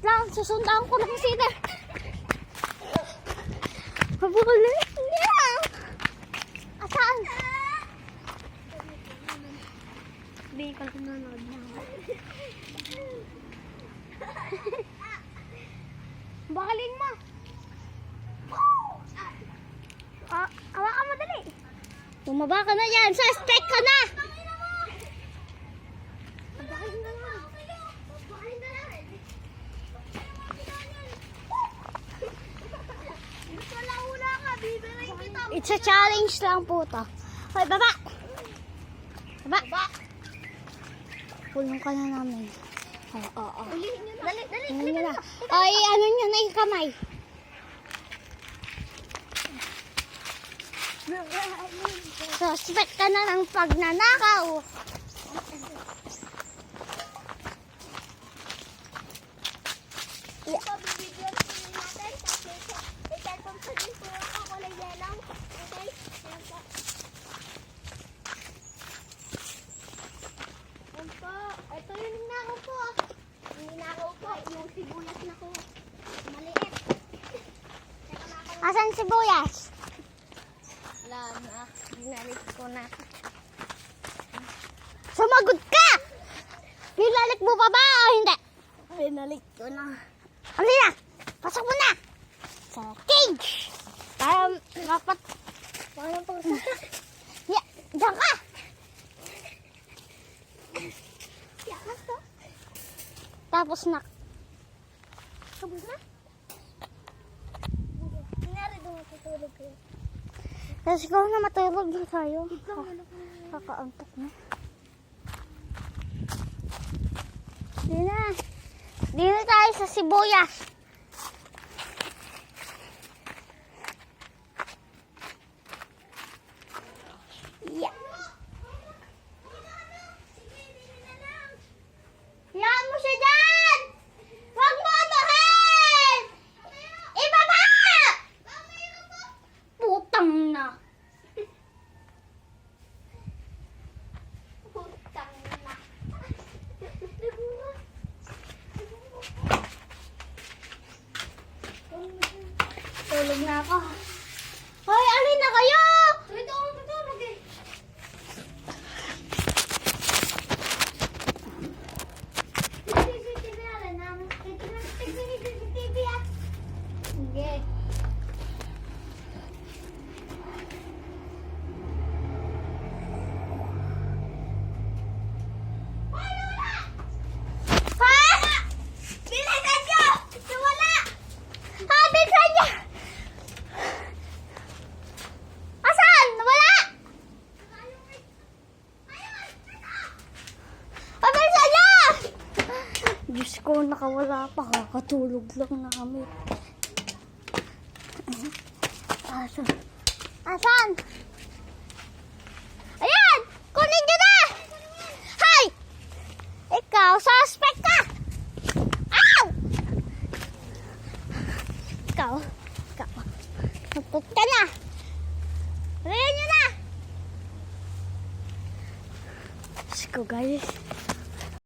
Wait lang, susundan ko lang sila. Mabulit niya. Asaan? Sabihin ko lang nanonood na. Bakaling mo. Hawakan mo dali. Bumaba ka na yan. Suspect ka na. It's a challenge lang po to. Hoy, baba! Baba! Pulong ka na namin. Oo. Dali na. Ay, ano nyo na yung kamay. Suspect ka na ng pagnanakaw. Ito yung ninakaw po. Ninakaw po. Yung sibuyas na po. Maliit. Asan sibuyas? Wala na. Binalik ko na. Sumagot ka! Binalik mo pa ba o hindi? Binalik ko na. Halina! Pasok mo na! Sa cage! Para dapat... Paano pang sasak? Yeah, diyan ka! Tapos na. Tapos na? Nangyari doon matutulog kayo. Kasi ikaw na matulog na tayo. Kakaantok na. Di na tayo sa sibuyas. Yeah. Yan mo siya dyan! Huwag mo abahin! Ibaba! Putang na. Putang na. Tulog na ako. Hoy, alin na kayo? Ito ako tutulog eh. Sige. Diyos ko, nakawala pa. Kakatulog lang namin. Asan? Asan? Ayan! Kunin nyo na! Hay! Ikaw, suspect ka! Ow! Ikaw. Napot ka na! Riyan nyo na! Diyos ko, guys.